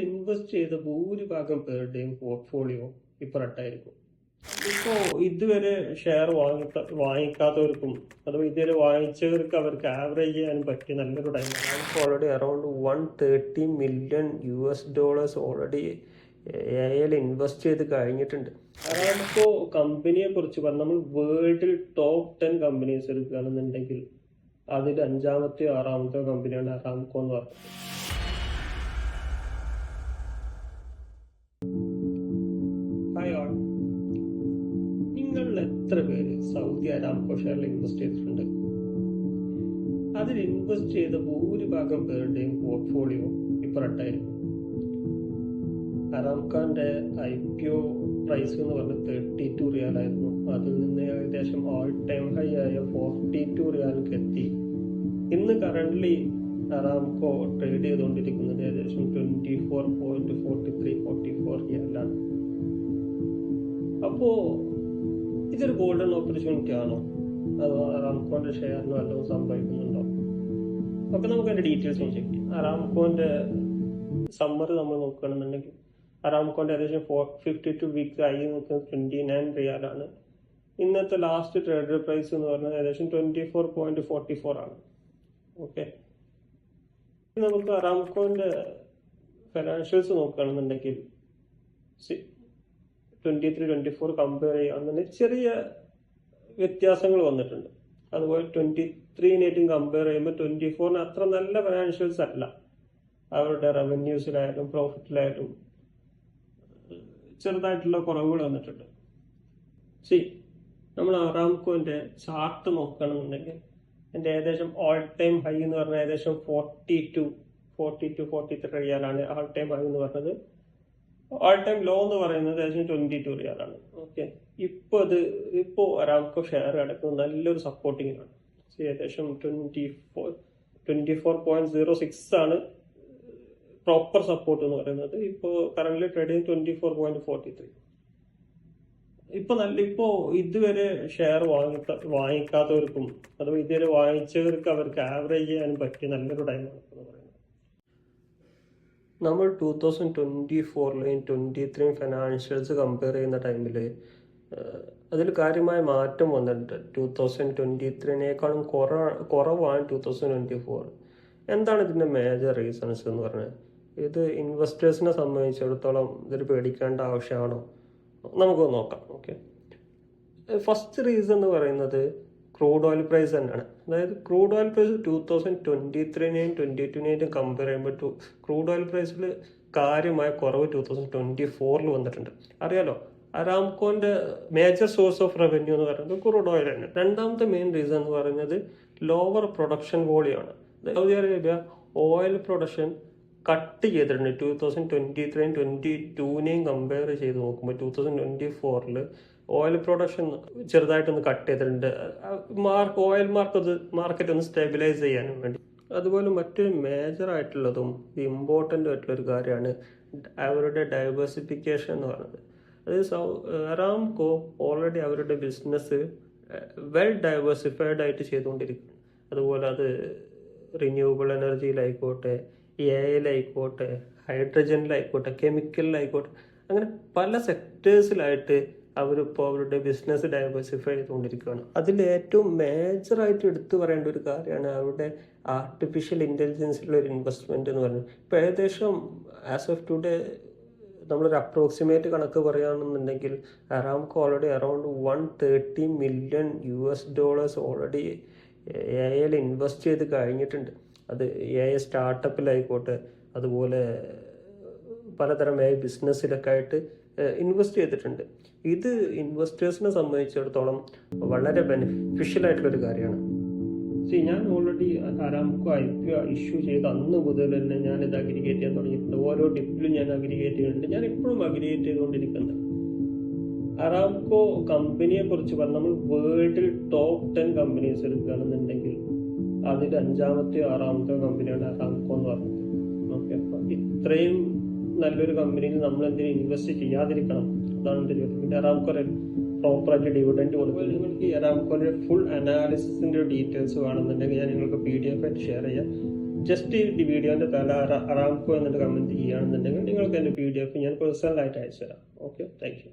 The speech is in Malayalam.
ഇൻവെസ്റ്റ് ചെയ്ത ഭൂരിഭാഗം പേരുടെയും പോർട്ട്ഫോളിയോ ഇപ്പോൾ റെഡായിരിക്കും. ഇപ്പോൾ ഇതുവരെ ഷെയർ വാങ്ങിക്കാത്തവർക്കും അഥവാ ഇതുവരെ വാങ്ങിച്ചവർക്ക് അവർക്ക് ആവറേജ് ചെയ്യാനും പറ്റിയ നല്ലൊരു ടൈമാണ്. ഇപ്പോൾ ഓൾറെഡി അറൗണ്ട് $130 മില്യൺ ഓൾറെഡി എയിൽ ഇൻവെസ്റ്റ് ചെയ്ത് കഴിഞ്ഞിട്ടുണ്ട്. അറാംകോ കമ്പനിയെ കുറിച്ച് പറഞ്ഞാൽ നമ്മൾ വേൾഡിൽ ടോപ്പ് 10 കമ്പനീസ് എടുക്കുകയാണെന്നുണ്ടെങ്കിൽ അതിൽ 5-ാമത്തെ 6-ാമത്തെ കമ്പനിയാണ് അറാംകോ എന്ന് പറഞ്ഞത്. നിങ്ങൾ എത്ര പേര് സൗദി അരാംകോ ഷെയറിൽ ഇൻവെസ്റ്റ് ചെയ്തിട്ടുണ്ട്? അതിൽ ഇൻവെസ്റ്റ് ചെയ്ത ഭൂരിഭാഗം പേരുടെയും പോർട്ട്ഫോളിയോ ഇപ്പോൾ റെഡായിരിക്കും. അറാംഖാന്റെ IPO പ്രൈസ് എന്ന് പറഞ്ഞത് 32 റിയാലായിരുന്നു. അതിൽ നിന്ന് ഏകദേശം ഓൾ ടൈം ഹൈ ആയ 42 റിയാലിലേക്ക് എത്തി. ഇന്ന് കറന്റ്ലി അറാംകോ ട്രേഡ് ചെയ്തുകൊണ്ടിരിക്കുന്നത് ഏകദേശം 24.44 റിയാലാണ്. അപ്പോ ഇതൊരു ഗോൾഡൻ ഓപ്പർച്യൂണിറ്റി ആണോ, അതോ അറാംകോന്റെ ഷെയറിന് വല്ലതും സംഭവിക്കുന്നുണ്ടോ? അപ്പൊ നമുക്ക് അതിന്റെ ഡീറ്റെയിൽസ് ചെക്ക് ചെയ്യാം. അറാംകോന്റെ സമ്മറി നമ്മൾ നോക്കുകയാണെന്നുണ്ടെങ്കിൽ അറാംകോന്റെ ഏകദേശം 52 വീക്ക് ആയി നോക്കുന്നത് 29 റിയാലാണ്. ഇന്നത്തെ ലാസ്റ്റ് ട്രേഡർ പ്രൈസ് എന്ന് പറഞ്ഞാൽ ഏകദേശം 24.44 ആണ്. ഓക്കെ, നമുക്ക് അറാംകോന്റെ ഫൈനാൻഷ്യൽസ് നോക്കുകയാണെന്നുണ്ടെങ്കിൽ 23-24 കമ്പയർ ചെയ്യുകയാണെന്നുണ്ടെങ്കിൽ ചെറിയ വ്യത്യാസങ്ങൾ വന്നിട്ടുണ്ട്. അതുപോലെ 23-നെയും കമ്പയർ ചെയ്യുമ്പോൾ 24-ന് അത്ര നല്ല ഫൈനാൻഷ്യൽസ് അല്ല. അവരുടെ റവന്യൂസിലായാലും പ്രോഫിറ്റിലായാലും ചെറുതായിട്ടുള്ള കുറവുകൾ വന്നിട്ടുണ്ട്. നമ്മൾ അറാംകോന്റെ ചാർട്ട് നോക്കുകയാണെന്നുണ്ടെങ്കിൽ എൻ്റെ ഏകദേശം ഓൾ ടൈം ഹൈ എന്ന് പറഞ്ഞാൽ ഏകദേശം 42-43 റിയാലാണ് ഓൾ ടൈം ഹൈ എന്ന് പറഞ്ഞത്. ഓൾ ടൈം ലോ എന്ന് പറയുന്നത് ഏകദേശം 22 റിയാലാണ്. ഓക്കെ, ഇപ്പോൾ അറാംകോ ഷെയർ കിടക്കുന്നത് നല്ലൊരു സപ്പോർട്ടിങ്ങിലാണ്. ഏകദേശം 24.06 ആണ് പ്രോപ്പർ സപ്പോർട്ട് എന്ന് പറയുന്നത്. ഇപ്പോൾ കറന്റ് ട്രേഡിംഗ് 24.43. ഇപ്പോ ഇതുവരെ ഷെയർ വാങ്ങിക്കാത്തവർക്കും അഥവാ ഇതുവരെ വാങ്ങിച്ചവർക്ക് അവർക്ക് ആവറേജ് ചെയ്യാനും പറ്റിയ നല്ലൊരു ടൈമാണ് എന്ന് പറയുന്നത്. നമ്മൾ 2024-ലെയും 2023 ഫൈനാൻഷ്യൽസ് കമ്പയർ ചെയ്യുന്ന ടൈമിൽ അതിൽ കാര്യമായ മാറ്റം വന്നിട്ടുണ്ട്. 2023-നേക്കാളും കുറവാണ് 2024. എന്താണ് ഇതിൻ്റെ മേജർ റീസൺസ് എന്ന് പറഞ്ഞാൽ? ഇത് ഇൻവെസ്റ്റേഴ്സിനെ സംബന്ധിച്ചിടത്തോളം ഇതൊരു പേടിക്കേണ്ട ആവശ്യമാണോ? നമുക്ക് നോക്കാം. ഓക്കെ, ഫസ്റ്റ് റീസൺ എന്ന് പറയുന്നത് ക്രൂഡ് ഓയിൽ പ്രൈസ് തന്നെയാണ്. അതായത് ക്രൂഡ് ഓയിൽ പ്രൈസ് 2023-നെയും 2022-നെയും കമ്പയർ ചെയ്യുമ്പോൾ ക്രൂഡ് ഓയിൽ പ്രൈസിൽ കാര്യമായ കുറവ് 2024-ൽ വന്നിട്ടുണ്ട്. അറിയാലോ, അറാംകോന്റെ മേജർ സോഴ്സ് ഓഫ് റവന്യൂ എന്ന് പറയുന്നത് ക്രൂഡ് ഓയിൽ ആണ്. രണ്ടാമത്തെ മെയിൻ റീസൺ എന്ന് പറയുന്നത് ലോവർ പ്രൊഡക്ഷൻ വോളിയാണ്. Saudi Arabia oil production cut ചെയ്തിട്ടുണ്ട്. 2023-യും 2022-നെയും കമ്പയർ ചെയ്ത് നോക്കുമ്പോൾ 2024-ൽ ഓയിൽ പ്രൊഡക്ഷൻ ചെറുതായിട്ടൊന്ന് കട്ട് ചെയ്തിട്ടുണ്ട്. ഓയിൽ മാർക്കറ്റ് ഒന്ന് സ്റ്റെബിലൈസ് ചെയ്യാനും വേണ്ടി. അതുപോലെ മറ്റൊരു മേജർ ആയിട്ടുള്ളതും ഇമ്പോർട്ടൻ്റ് ആയിട്ടുള്ളൊരു കാര്യമാണ് അവരുടെ ഡൈവേഴ്സിഫിക്കേഷൻ എന്ന് പറയുന്നത്. അതായത് അറാംകോ ഓൾറെഡി അവരുടെ ബിസിനസ് വെൽ ഡൈവേഴ്സിഫൈഡ് ആയിട്ട് ചെയ്തുകൊണ്ടിരിക്കുകയാണ്. അതുപോലെ അത് റിന്യൂവബിൾ എനർജിയിലായിക്കോട്ടെ, AI-യിലായിക്കോട്ടെ, ഹൈഡ്രജനിലായിക്കോട്ടെ, കെമിക്കലിലായിക്കോട്ടെ, അങ്ങനെ പല സെക്ടേഴ്സിലായിട്ട് അവരിപ്പോൾ അവരുടെ ബിസിനസ് ഡൈവേഴ്സിഫൈ ചെയ്തുകൊണ്ടിരിക്കുകയാണ്. അതിൽ ഏറ്റവും മേജറായിട്ട് എടുത്തു പറയേണ്ട ഒരു കാര്യമാണ് അവരുടെ ആർട്ടിഫിഷ്യൽ ഇൻ്റലിജൻസിലുള്ള ഒരു ഇൻവെസ്റ്റ്മെൻറ്റ് എന്ന് പറയുന്നത്. ഇപ്പോൾ ഏകദേശം ആസ് ഓഫ് ടുഡേ നമ്മളൊരു അപ്രോക്സിമേറ്റ് കണക്ക് പറയുകയാണെന്നുണ്ടെങ്കിൽ Aramco already around $130 million already AI-യിൽ ഇൻവെസ്റ്റ് ചെയ്ത് കഴിഞ്ഞിട്ടുണ്ട്. അത് AI സ്റ്റാർട്ടപ്പിലായിക്കോട്ടെ, അതുപോലെ പലതരം AI ബിസിനസ്സിലൊക്കെ ആയിട്ട് ഇൻവെസ്റ്റ് ചെയ്തിട്ടുണ്ട്. ഇത് ഇൻവെസ്റ്റേഴ്സിനെ സംബന്ധിച്ചിടത്തോളം വളരെ ബെനിഫിഷ്യൽ ആയിട്ടുള്ളൊരു കാര്യമാണ്. ഞാൻ ഓൾറെഡി അറാംകോ IPO ഇഷ്യൂ ചെയ്ത് അന്ന് മുതൽ തന്നെ ഞാനിത് അഗ്രിഗേറ്റ് ചെയ്യാൻ തുടങ്ങിയിട്ടുണ്ട്. ഓരോ ഡിപ്പിലും ഞാൻ അഗ്രിഗേറ്റ് ചെയ്യുന്നുണ്ട്. ഞാൻ ഇപ്പോഴും അഗ്രിഗേറ്റ് ചെയ്തുകൊണ്ടിരിക്കുന്നത്. അറാംകോ കമ്പനിയെ കുറിച്ച് പറഞ്ഞാൽ നമ്മൾ വേൾഡിൽ ടോപ്പ് 10 കമ്പനീസ് എടുക്കുകയാണെന്നുണ്ടെങ്കിൽ അതിൽ 5-ാമത്തെ 6-ാമത്തെ കമ്പനിയാണ് അറാംകോ എന്ന് പറഞ്ഞത്. ഓക്കെ, അപ്പൊ ഇത്രയും നല്ലൊരു കമ്പനിയിൽ നമ്മൾ എന്തിനും ഇൻവെസ്റ്റ് ചെയ്യാതിരിക്കണം? അതാണ് എൻ്റെ ചോദ്യം. പിന്നെ അറാംകോ പ്രോപ്പറായിട്ട് ഡിവിഡൻഡ് കൊടുക്കുന്നത്. നിങ്ങൾക്ക് ഈ അറാംകോയുടെ ഫുൾ അനാലിസിസിന്റെ ഡീറ്റെയിൽസ് വേണമെന്നുണ്ടെങ്കിൽ ഞാൻ നിങ്ങൾക്ക് PDF ആയിട്ട് ഷെയർ ചെയ്യാം. ജസ്റ്റ് ഈ വീഡിയോൻ്റെ തല അറാംകോ എന്നിട്ട് കമൻറ്റ് ചെയ്യുകയാണെന്നുണ്ടെങ്കിൽ നിങ്ങൾക്ക് എൻ്റെ PDF ഞാൻ പേഴ്സണലായിട്ട് അയച്ചു തരാം. Okay, thank you.